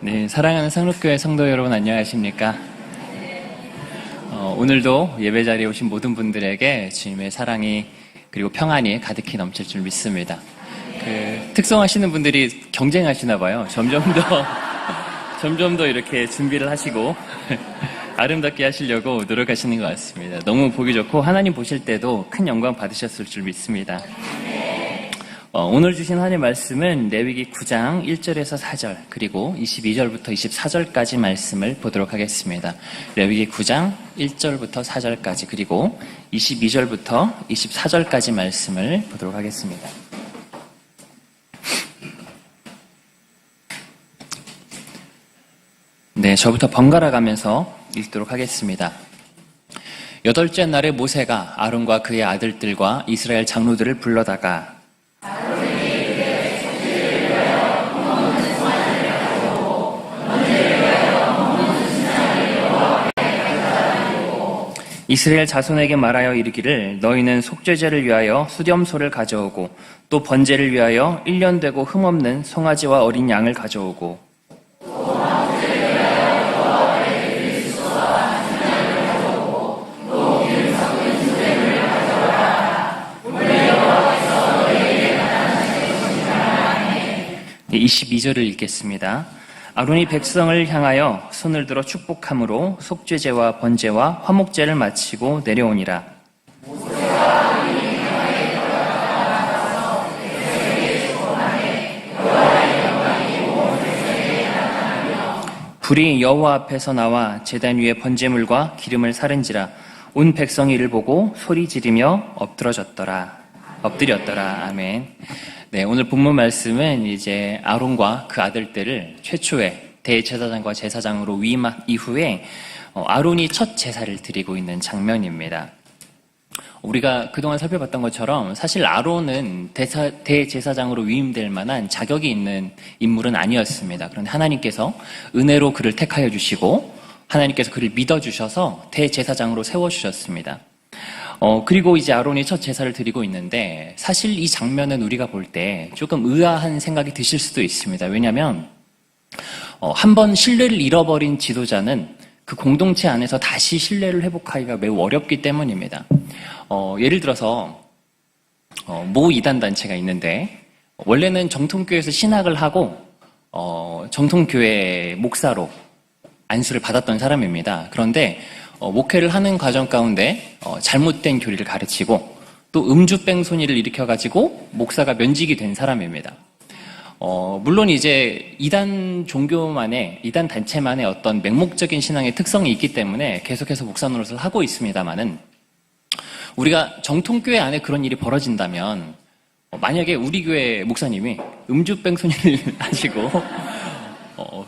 네, 사랑하는 상록교회 성도 여러분 안녕하십니까? 오늘도 예배 자리에 오신 모든 분들에게 주님의 사랑이 그리고 평안이 가득히 넘칠 줄 믿습니다. 특성하시는 분들이 경쟁하시나 봐요. 점점 더 이렇게 준비를 하시고 아름답게 하시려고 노력하시는 것 같습니다. 너무 보기 좋고 하나님 보실 때도 큰 영광 받으셨을 줄 믿습니다. 오늘 주신 하나님의 말씀은 레위기 9장 1절에서 4절 그리고 22절부터 24절까지 말씀을 보도록 하겠습니다. 레위기 9장 1절부터 4절까지 그리고 22절부터 24절까지 말씀을 보도록 하겠습니다. 네, 저부터 번갈아 가면서 읽도록 하겠습니다. 8째 날에 모세가 아론과 그의 아들들과 이스라엘 장로들을 불러다가 이스라엘 자손에게 말하여 이르기를 너희는 속죄제를 위하여 수렴소를 가져오고 또 번제를 위하여 1년 되고 흠없는 송아지와 어린 양을 가져오고 네, 22절을 읽겠습니다. 아론이 백성을 향하여 손을 들어 축복함으로 속죄제와 번제와 화목제를 마치고 내려오니라. 불이 여호와 앞에서 나와 제단 위에 번제물과 기름을 사른지라. 온 백성이 이를 보고 소리 지르며 엎드렸더라. 아멘. 네, 오늘 본문 말씀은 이제 아론과 그 아들들을 최초의 대제사장과 제사장으로 위임한 이후에 아론이 첫 제사를 드리고 있는 장면입니다. 우리가 그동안 살펴봤던 것처럼 사실 아론은 대제사장으로 위임될 만한 자격이 있는 인물은 아니었습니다. 그런데 하나님께서 은혜로 그를 택하여 주시고 하나님께서 그를 믿어주셔서 대제사장으로 세워주셨습니다. 그리고 이제 아론이 첫 제사를 드리고 있는데 사실 이 장면은 우리가 볼 때 조금 의아한 생각이 드실 수도 있습니다. 왜냐하면 한번 신뢰를 잃어버린 지도자는 그 공동체 안에서 다시 신뢰를 회복하기가 매우 어렵기 때문입니다. 예를 들어서 모 이단 단체가 있는데 원래는 정통교회에서 신학을 하고 정통교회 목사로 안수를 받았던 사람입니다. 그런데 목회를 하는 과정 가운데 잘못된 교리를 가르치고 또 음주뺑소니를 일으켜가지고 목사가 면직이 된 사람입니다. 물론 이제 이단 종교만의, 이단 단체만의 어떤 맹목적인 신앙의 특성이 있기 때문에 계속해서 목사 노릇을 하고 있습니다만은 우리가 정통교회 안에 그런 일이 벌어진다면 만약에 우리 교회 목사님이 음주뺑소니를 하시고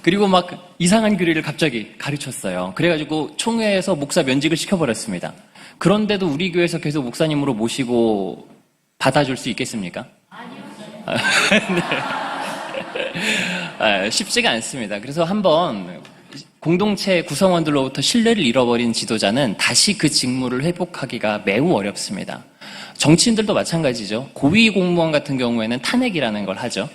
그리고 막 이상한 교리를 갑자기 가르쳤어요. 그래가지고 총회에서 목사 면직을 시켜버렸습니다. 그런데도 우리 교회에서 계속 목사님으로 모시고 받아줄 수 있겠습니까? 아니요. 네. 쉽지가 않습니다. 그래서 한번 공동체 구성원들로부터 신뢰를 잃어버린 지도자는 다시 그 직무를 회복하기가 매우 어렵습니다. 정치인들도 마찬가지죠. 고위 공무원 같은 경우에는 탄핵이라는 걸 하죠.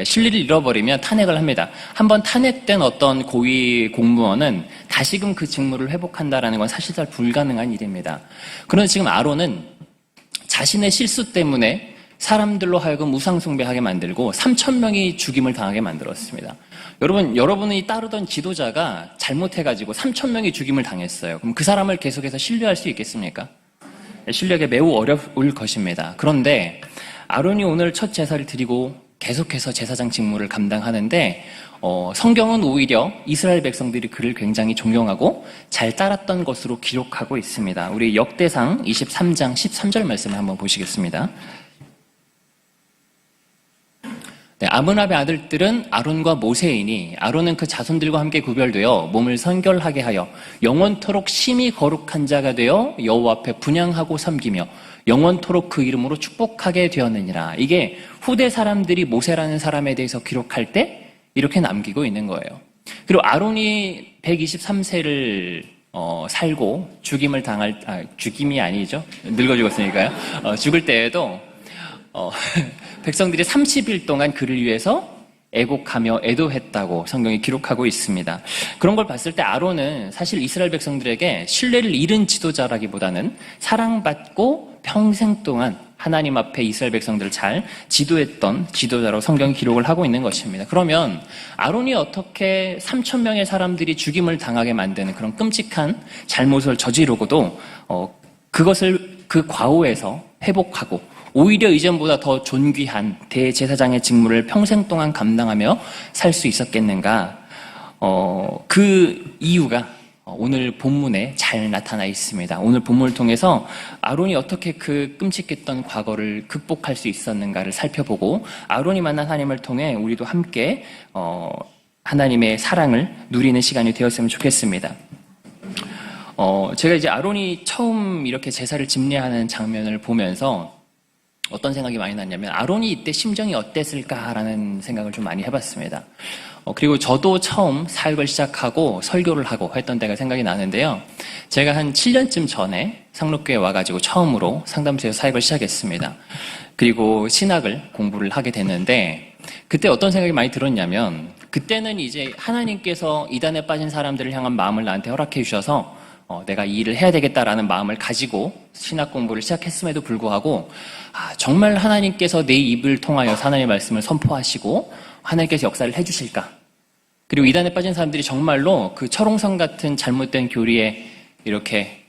신뢰를 잃어버리면 탄핵을 합니다. 한번 탄핵된 어떤 고위 공무원은 다시금 그 직무를 회복한다는 건 사실상 불가능한 일입니다. 그런데 지금 아론은 자신의 실수 때문에 사람들로 하여금 우상숭배하게 만들고 3,000명이 죽임을 당하게 만들었습니다. 여러분이 따르던 지도자가 잘못해가지고 3,000명이 죽임을 당했어요. 그럼 그 사람을 계속해서 신뢰할 수 있겠습니까? 신뢰하기 매우 어려울 것입니다. 그런데 아론이 오늘 첫 제사를 드리고 계속해서 제사장 직무를 감당하는데 성경은 오히려 이스라엘 백성들이 그를 굉장히 존경하고 잘 따랐던 것으로 기록하고 있습니다. 우리 역대상 23장 13절 말씀을 한번 보시겠습니다. 네, 아므압의 아들들은 아론과 모세이니 아론은 그 자손들과 함께 구별되어 몸을 성결하게 하여 영원토록 심히 거룩한 자가 되어 여호와 앞에 분향하고 섬기며 영원토록 그 이름으로 축복하게 되었느니라. 이게 후대 사람들이 모세라는 사람에 대해서 기록할 때 이렇게 남기고 있는 거예요. 그리고 아론이 123세를 살고 죽임이 아니죠. 늙어 죽었으니까요. 죽을 때에도 백성들이 30일 동안 그를 위해서 애곡하며 애도했다고 성경이 기록하고 있습니다. 그런 걸 봤을 때 아론은 사실 이스라엘 백성들에게 신뢰를 잃은 지도자라기보다는 사랑받고 평생 동안 하나님 앞에 이스라엘 백성들을 잘 지도했던 지도자로 성경이 기록을 하고 있는 것입니다. 그러면 아론이 어떻게 3,000명의 사람들이 죽임을 당하게 만드는 그런 끔찍한 잘못을 저지르고도 그것을 그 과오에서 회복하고 오히려 이전보다 더 존귀한 대제사장의 직무를 평생 동안 감당하며 살 수 있었겠는가? 그 이유가 오늘 본문에 잘 나타나 있습니다. 오늘 본문을 통해서 아론이 어떻게 그 끔찍했던 과거를 극복할 수 있었는가를 살펴보고 아론이 만난 하나님을 통해 우리도 함께 하나님의 사랑을 누리는 시간이 되었으면 좋겠습니다. 제가 이제 아론이 처음 이렇게 제사를 집례하는 장면을 보면서 어떤 생각이 많이 났냐면 아론이 이때 심정이 어땠을까라는 생각을 좀 많이 해봤습니다. 그리고 저도 처음 사역을 시작하고 설교를 하고 했던 때가 생각이 나는데요. 제가 한 7년쯤 전에 상록교에 와가지고 처음으로 상담소에서 사역을 시작했습니다. 그리고 신학을 공부를 하게 됐는데 그때 어떤 생각이 많이 들었냐면 그때는 이제 하나님께서 이단에 빠진 사람들을 향한 마음을 나한테 허락해 주셔서 내가 이 일을 해야 되겠다라는 마음을 가지고 신학 공부를 시작했음에도 불구하고 정말 하나님께서 내 입을 통하여 하나님의 말씀을 선포하시고 하나님께서 역사를 해주실까? 그리고 이단에 빠진 사람들이 정말로 그 철옹성 같은 잘못된 교리에 이렇게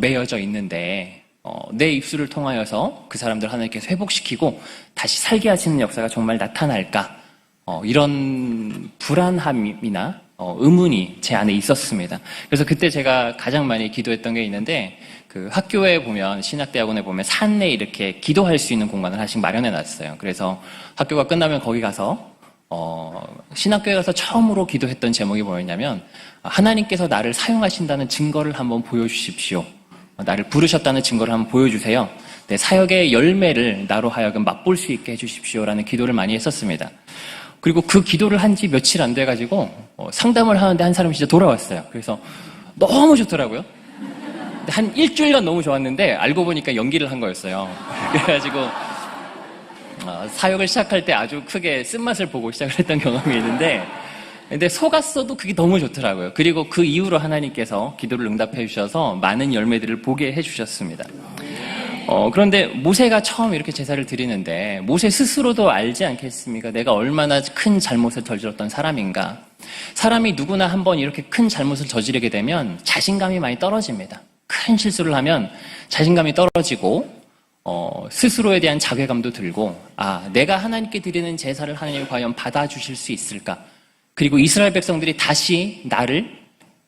매여져 있는데 내 입술을 통하여서 그 사람들 하나님께서 회복시키고 다시 살게 하시는 역사가 정말 나타날까? 이런 불안함이나 의문이 제 안에 있었습니다. 그래서 그때 제가 가장 많이 기도했던 게 있는데 그 학교에 보면 신학대학원에 보면 산에 이렇게 기도할 수 있는 공간을 하나씩 마련해 놨어요. 그래서 학교가 끝나면 거기 가서 신학교에 가서 처음으로 기도했던 제목이 뭐였냐면 하나님께서 나를 사용하신다는 증거를 한번 보여주십시오. 나를 부르셨다는 증거를 한번 보여주세요. 내 사역의 열매를 나로 하여금 맛볼 수 있게 해주십시오라는 기도를 많이 했었습니다. 그리고 그 기도를 한 지 며칠 안 돼가지고 상담을 하는데 한 사람이 진짜 돌아왔어요. 그래서 너무 좋더라고요. 근데 한 일주일간 너무 좋았는데 알고 보니까 연기를 한 거였어요. 그래가지고 사역을 시작할 때 아주 크게 쓴맛을 보고 시작을 했던 경험이 있는데 근데 속았어도 그게 너무 좋더라고요. 그리고 그 이후로 하나님께서 기도를 응답해 주셔서 많은 열매들을 보게 해주셨습니다. 그런데 모세가 처음 이렇게 제사를 드리는데 모세 스스로도 알지 않겠습니까? 내가 얼마나 큰 잘못을 저질렀던 사람인가. 사람이 누구나 한번 이렇게 큰 잘못을 저지르게 되면 자신감이 많이 떨어집니다. 큰 실수를 하면 자신감이 떨어지고 스스로에 대한 자괴감도 들고 내가 하나님께 드리는 제사를 하나님이 과연 받아주실 수 있을까? 그리고 이스라엘 백성들이 다시 나를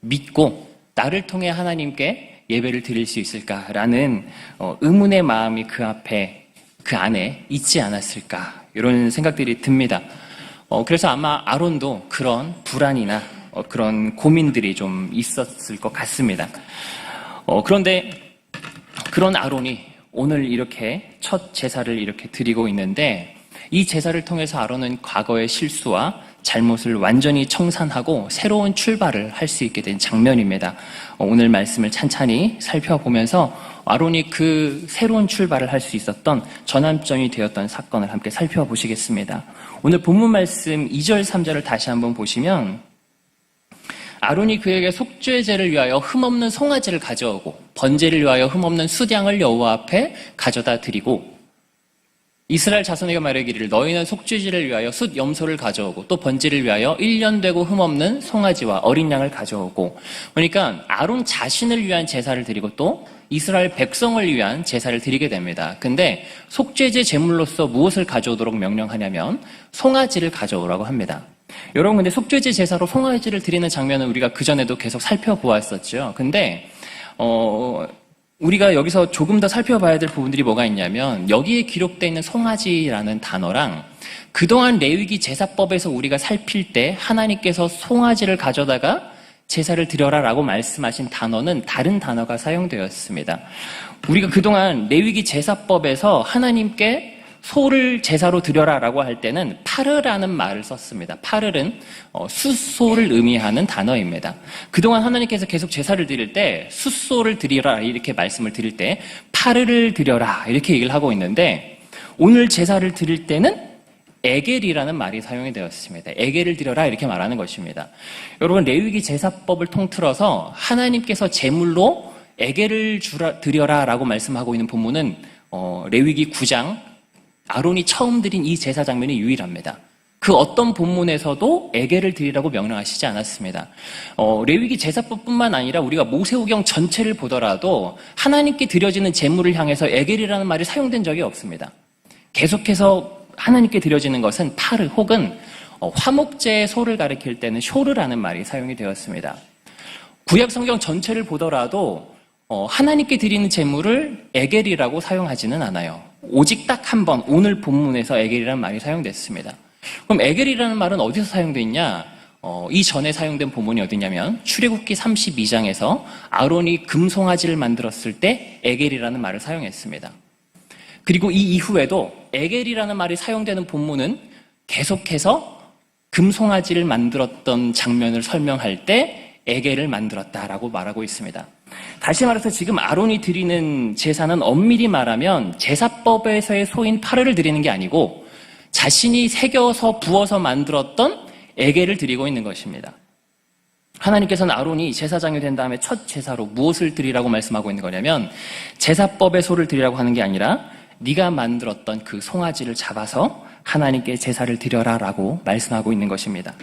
믿고 나를 통해 하나님께 예배를 드릴 수 있을까라는 의문의 마음이 그 안에 있지 않았을까 이런 생각들이 듭니다. 그래서 아마 아론도 그런 불안이나 그런 고민들이 좀 있었을 것 같습니다. 그런데 그런 아론이 오늘 이렇게 첫 제사를 이렇게 드리고 있는데 이 제사를 통해서 아론은 과거의 실수와 잘못을 완전히 청산하고 새로운 출발을 할 수 있게 된 장면입니다. 오늘 말씀을 찬찬히 살펴보면서 아론이 그 새로운 출발을 할 수 있었던 전환점이 되었던 사건을 함께 살펴보시겠습니다. 오늘 본문 말씀 2절, 3절을 다시 한번 보시면 아론이 그에게 속죄제를 위하여 흠없는 송아지를 가져오고 번제를 위하여 흠없는 수량을 여호와 앞에 가져다 드리고 이스라엘 자손에게 말하기를 너희는 속죄제를 위하여 숫 염소를 가져오고 또 번제를 위하여 1년 되고 흠없는 송아지와 어린 양을 가져오고 그러니까 아론 자신을 위한 제사를 드리고 또 이스라엘 백성을 위한 제사를 드리게 됩니다. 근데 속죄제 제물로서 무엇을 가져오도록 명령하냐면 송아지를 가져오라고 합니다. 여러분 근데 속죄제 제사로 송아지를 드리는 장면은 우리가 그전에도 계속 살펴보았었죠. 근데 우리가 여기서 조금 더 살펴봐야 될 부분들이 뭐가 있냐면 여기에 기록되어 있는 송아지라는 단어랑 그동안 레위기 제사법에서 우리가 살필 때 하나님께서 송아지를 가져다가 제사를 드려라라고 말씀하신 단어는 다른 단어가 사용되었습니다. 우리가 그동안 레위기 제사법에서 하나님께 소를 제사로 드려라라고 할 때는 파르라는 말을 썼습니다. 파르는 숫소를 의미하는 단어입니다. 그동안 하나님께서 계속 제사를 드릴 때 숫소를 드리라 이렇게 말씀을 드릴 때 파르를 드려라 이렇게 얘기를 하고 있는데 오늘 제사를 드릴 때는 에겔이라는 말이 사용이 되었습니다. 에겔을 드려라 이렇게 말하는 것입니다. 여러분 레위기 제사법을 통틀어서 하나님께서 제물로 에겔을 드려라 라고 말씀하고 있는 본문은 레위기 9장 아론이 처음 드린 이 제사 장면이 유일합니다. 그 어떤 본문에서도 에겔을 드리라고 명령하시지 않았습니다. 레위기 제사법뿐만 아니라 우리가 모세오경 전체를 보더라도 하나님께 드려지는 제물을 향해서 에겔이라는 말이 사용된 적이 없습니다. 계속해서 하나님께 드려지는 것은 파르 혹은 화목제의 소를 가리킬 때는 쇼르라는 말이 사용이 되었습니다. 구약 성경 전체를 보더라도 하나님께 드리는 제물을 에겔이라고 사용하지는 않아요. 오직 딱 한 번 오늘 본문에서 에겔이라는 말이 사용됐습니다. 그럼 에겔이라는 말은 어디서 사용되어 있냐? 이전에 사용된 본문이 어디냐면 출애굽기 32장에서 아론이 금송아지를 만들었을 때 에겔이라는 말을 사용했습니다. 그리고 이 이후에도 에겔이라는 말이 사용되는 본문은 계속해서 금송아지를 만들었던 장면을 설명할 때 에겔을 만들었다라고 말하고 있습니다. 다시 말해서 지금 아론이 드리는 제사는 엄밀히 말하면 제사법에서의 소인 파르를 드리는 게 아니고 자신이 새겨서 부어서 만들었던 에겔을 드리고 있는 것입니다. 하나님께서는 아론이 제사장이 된 다음에 첫 제사로 무엇을 드리라고 말씀하고 있는 거냐면 제사법의 소를 드리라고 하는 게 아니라 네가 만들었던 그 송아지를 잡아서 하나님께 제사를 드려라 라고 말씀하고 있는 것입니다.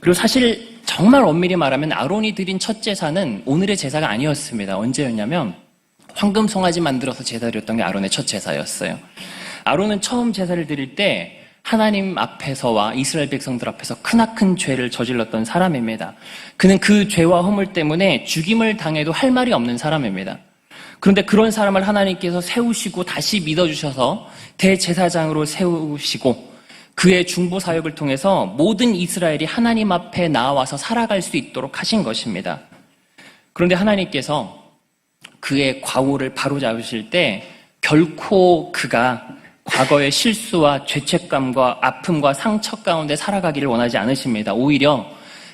그리고 사실 정말 엄밀히 말하면 아론이 드린 첫 제사는 오늘의 제사가 아니었습니다. 언제였냐면 황금 송아지 만들어서 제사 드렸던 게 아론의 첫 제사였어요. 아론은 처음 제사를 드릴 때 하나님 앞에서와 이스라엘 백성들 앞에서 크나큰 죄를 저질렀던 사람입니다. 그는 그 죄와 허물 때문에 죽임을 당해도 할 말이 없는 사람입니다. 그런데 그런 사람을 하나님께서 세우시고 다시 믿어주셔서 대제사장으로 세우시고 그의 중보 사역을 통해서 모든 이스라엘이 하나님 앞에 나와서 살아갈 수 있도록 하신 것입니다. 그런데 하나님께서 그의 과오를 바로잡으실 때 결코 그가 과거의 실수와 죄책감과 아픔과 상처 가운데 살아가기를 원하지 않으십니다. 오히려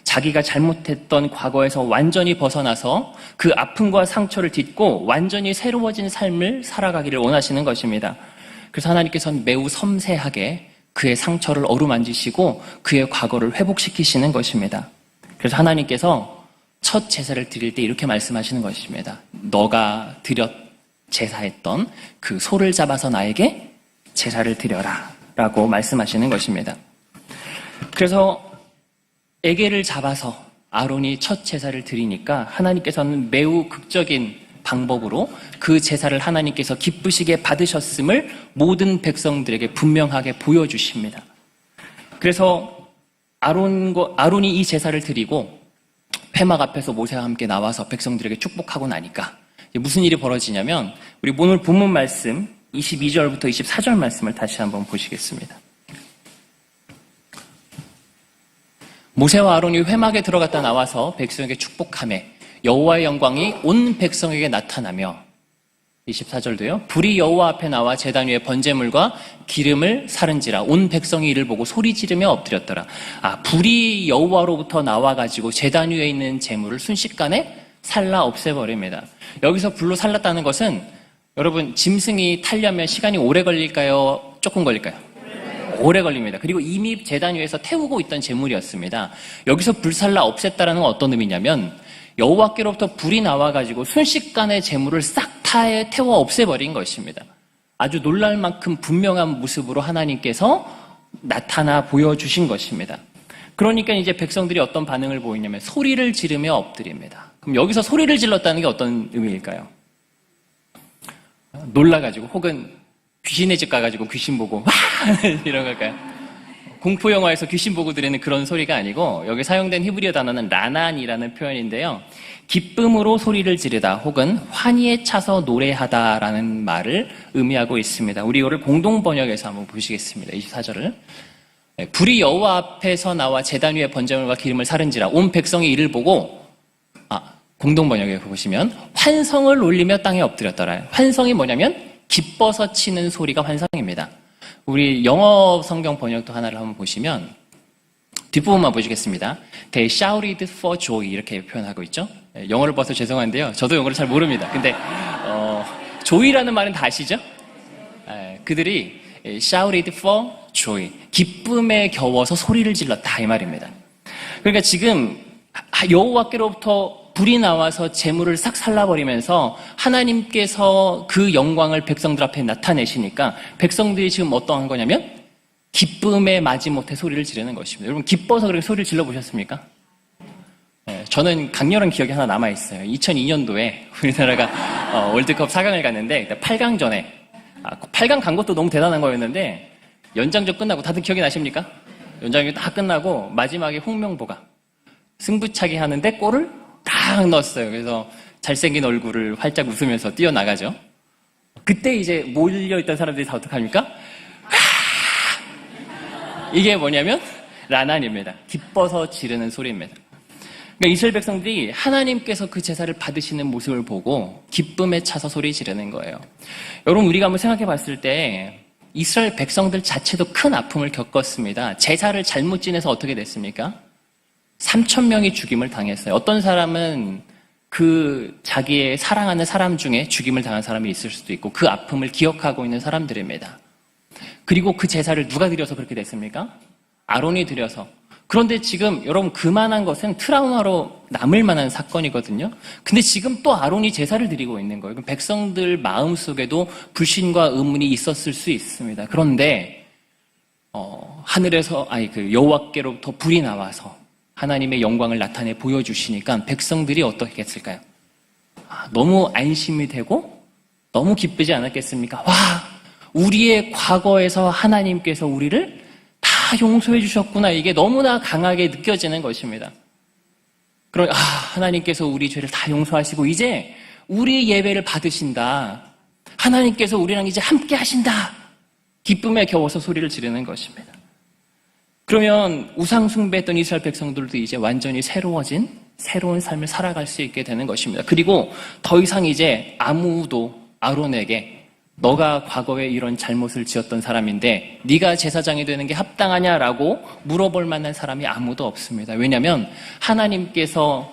자기가 잘못했던 과거에서 완전히 벗어나서 그 아픔과 상처를 딛고 완전히 새로워진 삶을 살아가기를 원하시는 것입니다. 그래서 하나님께서는 매우 섬세하게 그의 상처를 어루만지시고 그의 과거를 회복시키시는 것입니다. 그래서 하나님께서 첫 제사를 드릴 때 이렇게 말씀하시는 것입니다. 너가 제사했던 그 소를 잡아서 나에게 제사를 드려라 라고 말씀하시는 것입니다. 그래서 에겔을 잡아서 아론이 첫 제사를 드리니까 하나님께서는 매우 극적인 방법으로 그 제사를 하나님께서 기쁘시게 받으셨음을 모든 백성들에게 분명하게 보여주십니다. 그래서 아론이 이 제사를 드리고 회막 앞에서 모세와 함께 나와서 백성들에게 축복하고 나니까 무슨 일이 벌어지냐면 우리 오늘 본문 말씀 22절부터 24절 말씀을 다시 한번 보시겠습니다. 모세와 아론이 회막에 들어갔다 나와서 백성에게 축복하매 여호와의 영광이 온 백성에게 나타나며 24절도요. 불이 여호와 앞에 나와 제단 위에 번제물과 기름을 사른지라 온 백성이 이를 보고 소리 지르며 엎드렸더라. 불이 여호와로부터 나와가지고 제단 위에 있는 제물을 순식간에 살라 없애버립니다. 여기서 불로 살랐다는 것은 여러분 짐승이 타려면 시간이 오래 걸릴까요? 조금 걸릴까요? 오래 걸립니다. 그리고 이미 제단 위에서 태우고 있던 제물이었습니다. 여기서 불살라 없앴다는 건 어떤 의미냐면 여호와께로부터 불이 나와가지고 순식간에 제물을 싹 다 태워 없애버린 것입니다. 아주 놀랄 만큼 분명한 모습으로 하나님께서 나타나 보여주신 것입니다. 그러니까 이제 백성들이 어떤 반응을 보이냐면 소리를 지르며 엎드립니다. 그럼 여기서 소리를 질렀다는 게 어떤 의미일까요? 놀라가지고 혹은 귀신의 집 가가지고 귀신 보고 와 이런 걸까요? 공포 영화에서 귀신 보고 들리는 그런 소리가 아니고 여기 사용된 히브리어 단어는 라난이라는 표현인데요. 기쁨으로 소리를 지르다 혹은 환희에 차서 노래하다라는 말을 의미하고 있습니다. 우리 이거를 공동 번역해서 한번 보시겠습니다. 24절을. 불이 여호와 앞에서 나와 제단 위에 번제물과 기름을 사른지라 온 백성이 이를 보고 공동 번역에 보시면 환성을 올리며 땅에 엎드렸더라. 환성이 뭐냐면 기뻐서 치는 소리가 환성입니다. 우리 영어 성경 번역도 하나를 한번 보시면 뒷부분만 보시겠습니다. They shouted for joy 이렇게 표현하고 있죠. 영어를 봐서 죄송한데요. 저도 영어를 잘 모릅니다. 근데 joy라는 말은 다 아시죠? 그들이 shouted for joy. 기쁨에 겨워서 소리를 질렀다 이 말입니다. 그러니까 지금 여호와께로부터 불이 나와서 재물을 싹 살라버리면서 하나님께서 그 영광을 백성들 앞에 나타내시니까 백성들이 지금 어떠한 거냐면 기쁨에 마지못해 소리를 지르는 것입니다. 여러분 기뻐서 그렇게 소리를 질러보셨습니까? 네, 저는 강렬한 기억이 하나 남아있어요. 2002년도에 우리나라가 월드컵 4강을 갔는데 8강 전에 8강 간 것도 너무 대단한 거였는데 연장전 끝나고 다들 기억이 나십니까? 연장전이 다 끝나고 마지막에 홍명보가 승부차기 하는데 골을 딱 넣었어요. 그래서 잘생긴 얼굴을 활짝 웃으면서 뛰어나가죠. 그때 이제 몰려있던 사람들이 다 어떡합니까? 이게 뭐냐면 라난입니다. 기뻐서 지르는 소리입니다. 그러니까 이스라엘 백성들이 하나님께서 그 제사를 받으시는 모습을 보고 기쁨에 차서 소리 지르는 거예요. 여러분 우리가 한번 생각해 봤을 때 이스라엘 백성들 자체도 큰 아픔을 겪었습니다. 제사를 잘못 지내서 어떻게 됐습니까? 3,000명이 죽임을 당했어요. 어떤 사람은 그 자기의 사랑하는 사람 중에 죽임을 당한 사람이 있을 수도 있고 그 아픔을 기억하고 있는 사람들입니다. 그리고 그 제사를 누가 드려서 그렇게 됐습니까? 아론이 드려서. 그런데 지금 여러분 그만한 것은 트라우마로 남을 만한 사건이거든요. 근데 지금 또 아론이 제사를 드리고 있는 거예요. 그럼 백성들 마음속에도 불신과 의문이 있었을 수 있습니다. 그런데 하늘에서 여호와께로부터 불이 나와서 하나님의 영광을 나타내 보여주시니까 백성들이 어떻게 했을까요? 너무 안심이 되고 너무 기쁘지 않았겠습니까? 와, 우리의 과거에서 하나님께서 우리를 다 용서해 주셨구나. 이게 너무나 강하게 느껴지는 것입니다. 그럼 하나님께서 우리 죄를 다 용서하시고 이제 우리 예배를 받으신다. 하나님께서 우리랑 이제 함께 하신다. 기쁨에 겨워서 소리를 지르는 것입니다. 그러면 우상 숭배했던 이스라엘 백성들도 이제 완전히 새로워진 새로운 삶을 살아갈 수 있게 되는 것입니다. 그리고 더 이상 이제 아무도 아론에게 너가 과거에 이런 잘못을 지었던 사람인데 네가 제사장이 되는 게 합당하냐라고 물어볼 만한 사람이 아무도 없습니다. 왜냐하면 하나님께서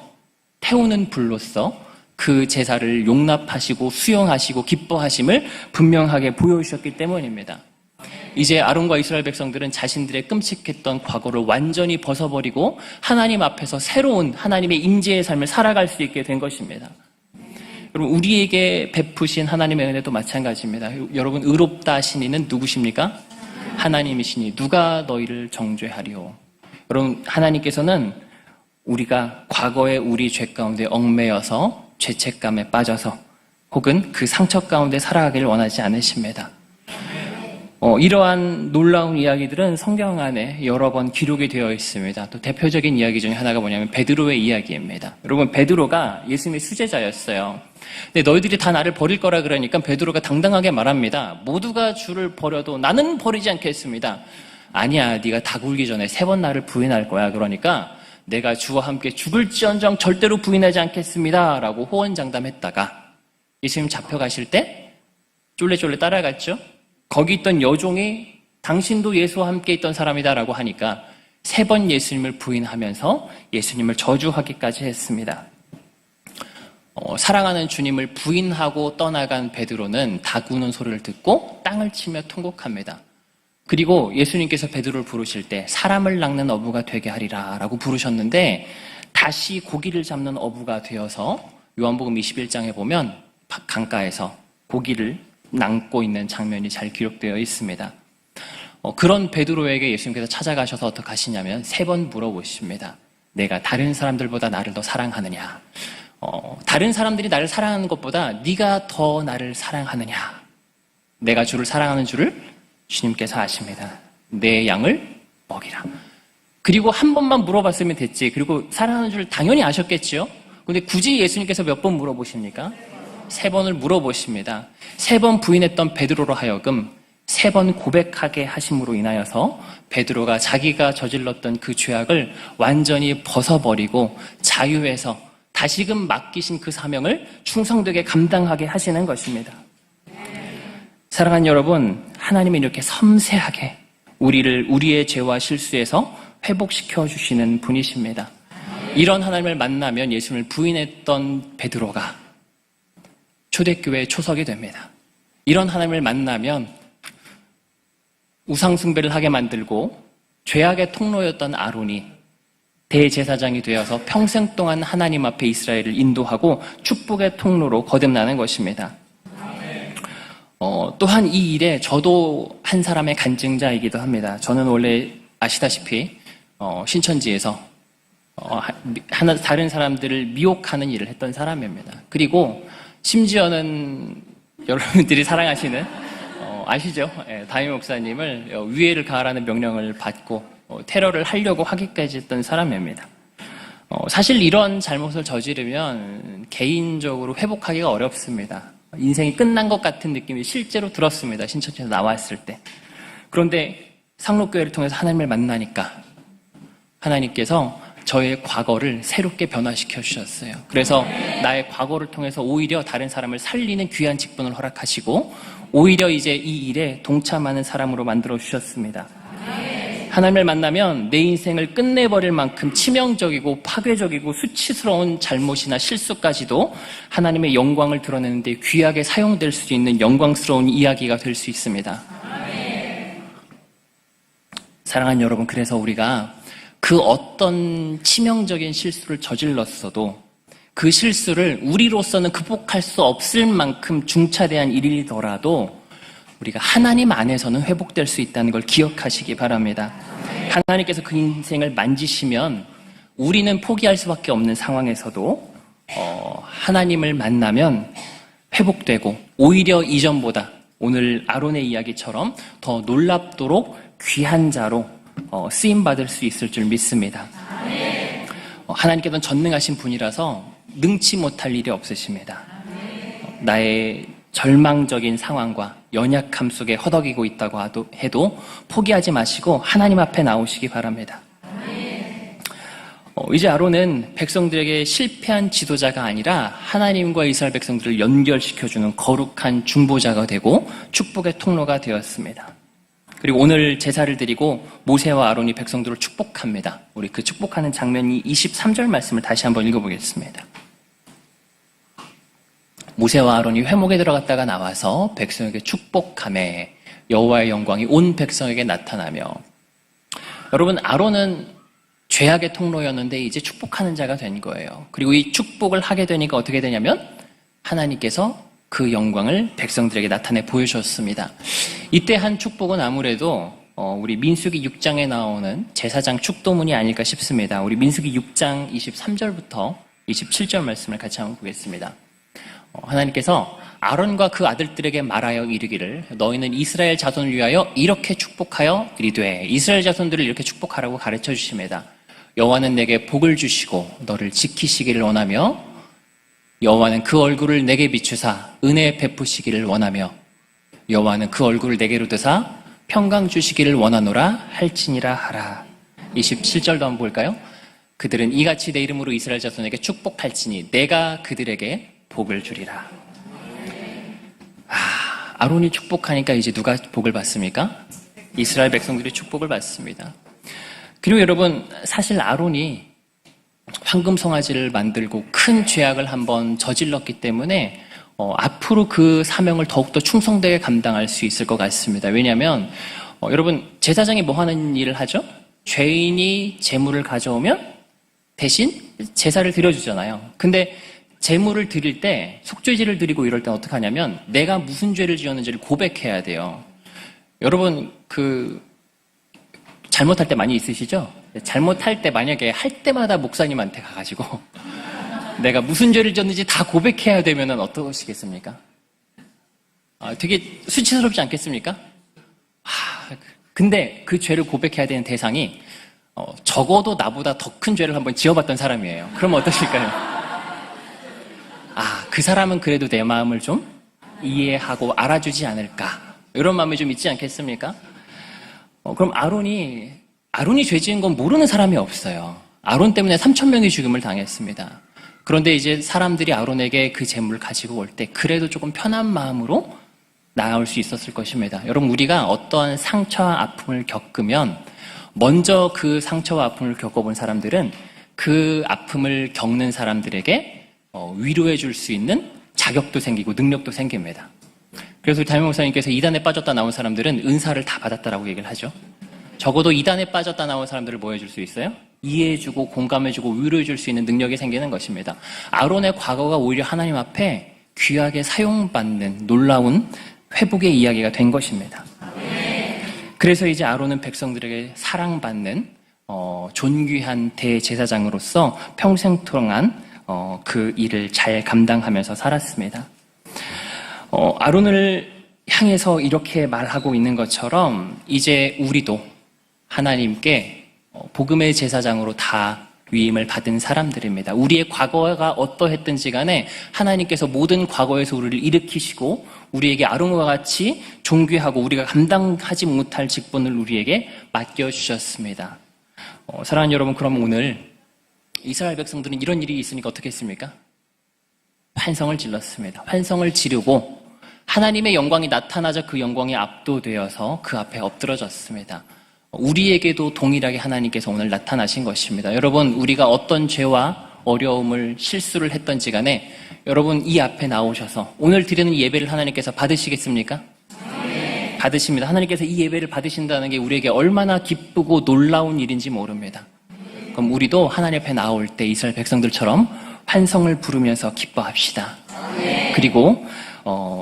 태우는 불로써 그 제사를 용납하시고 수용하시고 기뻐하심을 분명하게 보여주셨기 때문입니다. 이제 아론과 이스라엘 백성들은 자신들의 끔찍했던 과거를 완전히 벗어버리고 하나님 앞에서 새로운 하나님의 임재의 삶을 살아갈 수 있게 된 것입니다. 여러분 우리에게 베푸신 하나님의 은혜도 마찬가지입니다. 여러분 의롭다 하신 이는 누구십니까? 하나님이시니 누가 너희를 정죄하리오. 여러분 하나님께서는 우리가 과거에 우리 죄 가운데 얽매여서 죄책감에 빠져서 혹은 그 상처 가운데 살아가기를 원하지 않으십니다. 이러한 놀라운 이야기들은 성경 안에 여러 번 기록이 되어 있습니다. 또 대표적인 이야기 중에 하나가 뭐냐면 베드로의 이야기입니다. 여러분 베드로가 예수님의 수제자였어요. 근데 너희들이 다 나를 버릴 거라 그러니까 베드로가 당당하게 말합니다. 모두가 주를 버려도 나는 버리지 않겠습니다. 아니야, 네가 다 굴기 전에 3번 나를 부인할 거야. 그러니까 내가 주와 함께 죽을지언정 절대로 부인하지 않겠습니다 라고 호언장담했다가 예수님 잡혀가실 때 쫄래쫄래 따라갔죠. 거기 있던 여종이 당신도 예수와 함께 있던 사람이다라고 하니까 3번 예수님을 부인하면서 예수님을 저주하기까지 했습니다. 사랑하는 주님을 부인하고 떠나간 베드로는 닭 우는 소리를 듣고 땅을 치며 통곡합니다. 그리고 예수님께서 베드로를 부르실 때 사람을 낚는 어부가 되게 하리라 라고 부르셨는데 다시 고기를 잡는 어부가 되어서 요한복음 21장에 보면 강가에서 고기를 낚고 있는 장면이 잘 기록되어 있습니다. 그런 베드로에게 예수님께서 찾아가셔서 어떻게 하시냐면 3번 물어보십니다. 내가 다른 사람들보다 나를 더 사랑하느냐? 다른 사람들이 나를 사랑하는 것보다 네가 더 나를 사랑하느냐? 내가 주를 사랑하는 줄을 주님께서 아십니다. 내 양을 먹이라. 그리고 한 번만 물어봤으면 됐지. 그리고 사랑하는 줄을 당연히 아셨겠지요? 근데 굳이 예수님께서 몇 번 물어보십니까? 3번을 물어보십니다. 3번 부인했던 베드로로 하여금 3번 고백하게 하심으로 인하여서 베드로가 자기가 저질렀던 그 죄악을 완전히 벗어버리고 자유해서 다시금 맡기신 그 사명을 충성되게 감당하게 하시는 것입니다. 사랑하는 여러분, 하나님은 이렇게 섬세하게 우리의 죄와 실수에서 회복시켜 주시는 분이십니다. 이런 하나님을 만나면 예수님을 부인했던 베드로가 초대교회의 초석이 됩니다. 이런 하나님을 만나면 우상숭배를 하게 만들고 죄악의 통로였던 아론이 대제사장이 되어서 평생 동안 하나님 앞에 이스라엘을 인도하고 축복의 통로로 거듭나는 것입니다. 또한 이 일에 저도 한 사람의 간증자이기도 합니다. 저는 원래 아시다시피 신천지에서 다른 사람들을 미혹하는 일을 했던 사람입니다. 그리고 심지어는 여러분들이 사랑하시는 아시죠? 담임 목사님을 위해를 가하라는 명령을 받고 테러를 하려고 하기까지 했던 사람입니다. 사실 이런 잘못을 저지르면 개인적으로 회복하기가 어렵습니다. 인생이 끝난 것 같은 느낌이 실제로 들었습니다. 신천지에서 나왔을 때. 그런데 상록교회를 통해서 하나님을 만나니까 하나님께서 저의 과거를 새롭게 변화시켜 주셨어요. 그래서 나의 과거를 통해서 오히려 다른 사람을 살리는 귀한 직분을 허락하시고 오히려 이제 이 일에 동참하는 사람으로 만들어 주셨습니다. 하나님을 만나면 내 인생을 끝내버릴 만큼 치명적이고 파괴적이고 수치스러운 잘못이나 실수까지도 하나님의 영광을 드러내는데 귀하게 사용될 수 있는 영광스러운 이야기가 될 수 있습니다. 사랑하는 여러분, 그래서 우리가 그 어떤 치명적인 실수를 저질렀어도 그 실수를 우리로서는 극복할 수 없을 만큼 중차대한 일이더라도 우리가 하나님 안에서는 회복될 수 있다는 걸 기억하시기 바랍니다. 하나님께서 그 인생을 만지시면 우리는 포기할 수밖에 없는 상황에서도 하나님을 만나면 회복되고 오히려 이전보다 오늘 아론의 이야기처럼 더 놀랍도록 귀한 자로 쓰임받을 수 있을 줄 믿습니다. 하나님께서는 전능하신 분이라서 능치 못할 일이 없으십니다. 나의 절망적인 상황과 연약함 속에 허덕이고 있다고 해도 포기하지 마시고 하나님 앞에 나오시기 바랍니다. 이제 아론은 백성들에게 실패한 지도자가 아니라 하나님과 이스라엘 백성들을 연결시켜주는 거룩한 중보자가 되고 축복의 통로가 되었습니다. 그리고 오늘 제사를 드리고 모세와 아론이 백성들을 축복합니다. 우리 그 축복하는 장면이 23절 말씀을 다시 한번 읽어보겠습니다. 모세와 아론이 회목에 들어갔다가 나와서 백성에게 축복하매 여호와의 영광이 온 백성에게 나타나며. 여러분, 아론은 죄악의 통로였는데 이제 축복하는 자가 된 거예요. 그리고 이 축복을 하게 되니까 어떻게 되냐면 하나님께서 그 영광을 백성들에게 나타내 보여주셨습니다. 이때 한 축복은 아무래도 우리 민수기 6장에 나오는 제사장 축도문이 아닐까 싶습니다. 우리 민수기 6장 23절부터 27절 말씀을 같이 한번 보겠습니다. 하나님께서 아론과 그 아들들에게 말하여 이르기를 너희는 이스라엘 자손을 위하여 이렇게 축복하여 이르되 이스라엘 자손들을 이렇게 축복하라고 가르쳐 주십니다. 여호와는 내게 복을 주시고 너를 지키시기를 원하며 여호와는 그 얼굴을 내게 비추사 은혜 베푸시기를 원하며 여호와는 그 얼굴을 내게로 드사 평강 주시기를 원하노라 할지니라 하라. 27절도 한번 볼까요? 그들은 이같이 내 이름으로 이스라엘 자손에게 축복할지니 내가 그들에게 복을 주리라. 아론이 축복하니까 이제 누가 복을 받습니까? 이스라엘 백성들이 축복을 받습니다. 그리고 여러분, 사실 아론이 황금 송아지를 만들고 큰 죄악을 한번 저질렀기 때문에 앞으로 그 사명을 더욱더 충성되게 감당할 수 있을 것 같습니다. 왜냐하면 여러분, 제사장이 뭐 하는 일을 하죠? 죄인이 제물을 가져오면 대신 제사를 드려주잖아요. 근데 제물을 드릴 때, 속죄제를 드리고 이럴 때 어떻게 하냐면 내가 무슨 죄를 지었는지를 고백해야 돼요. 여러분, 잘못할 때 많이 있으시죠? 잘못할 때 만약에 할 때마다 목사님한테 가가지고 내가 무슨 죄를 지었는지 다 고백해야 되면 어떠시겠습니까? 되게 수치스럽지 않겠습니까? 근데 그 죄를 고백해야 되는 대상이 적어도 나보다 더 큰 죄를 한번 지어봤던 사람이에요. 그럼 어떠실까요? 그 사람은 그래도 내 마음을 좀 이해하고 알아주지 않을까, 이런 마음이 좀 있지 않겠습니까? 그럼 아론이 죄 지은 건 모르는 사람이 없어요. 아론 때문에 3,000명이 죽임을 당했습니다. 그런데 이제 사람들이 아론에게 그 재물을 가지고 올 때 그래도 조금 편한 마음으로 나아올 수 있었을 것입니다. 여러분, 우리가 어떠한 상처와 아픔을 겪으면 먼저 그 상처와 아픔을 겪어본 사람들은 그 아픔을 겪는 사람들에게 위로해 줄 수 있는 자격도 생기고 능력도 생깁니다. 그래서 우리 담임 목사님께서 이단에 빠졌다 나온 사람들은 은사를 다 받았다라고 얘기를 하죠. 적어도 이단에 빠졌다 나온 사람들을 뭐 해줄 수 있어요? 이해해주고 공감해주고 위로해줄 수 있는 능력이 생기는 것입니다. 아론의 과거가 오히려 하나님 앞에 귀하게 사용받는 놀라운 회복의 이야기가 된 것입니다. 그래서 이제 아론은 백성들에게 사랑받는 존귀한 대제사장으로서 평생 동안 그 일을 잘 감당하면서 살았습니다. 아론을 향해서 이렇게 말하고 있는 것처럼 이제 우리도 하나님께 복음의 제사장으로 다 위임을 받은 사람들입니다. 우리의 과거가 어떠했든지 간에 하나님께서 모든 과거에서 우리를 일으키시고 우리에게 아론과 같이 존귀하고 우리가 감당하지 못할 직분을 우리에게 맡겨주셨습니다. 사랑하는 여러분, 그럼 오늘 이스라엘 백성들은 이런 일이 있으니까 어떻게 했습니까? 환성을 질렀습니다. 환성을 지르고 하나님의 영광이 나타나자 그 영광에 압도되어서 그 앞에 엎드러졌습니다. 우리에게도 동일하게 하나님께서 오늘 나타나신 것입니다. 여러분, 우리가 어떤 죄와 어려움을 실수를 했던지 간에 여러분 이 앞에 나오셔서 오늘 드리는 예배를 하나님께서 받으시겠습니까? 네. 받으십니다. 하나님께서 이 예배를 받으신다는 게 우리에게 얼마나 기쁘고 놀라운 일인지 모릅니다. 그럼 우리도 하나님 앞에 나올 때 이스라엘 백성들처럼 환성을 부르면서 기뻐합시다. 네. 그리고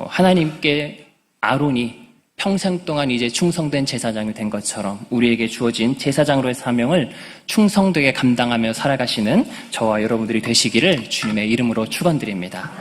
하나님께 아론이 평생 동안 이제 충성된 제사장이 된 것처럼 우리에게 주어진 제사장으로의 사명을 충성되게 감당하며 살아가시는 저와 여러분들이 되시기를 주님의 이름으로 축원드립니다.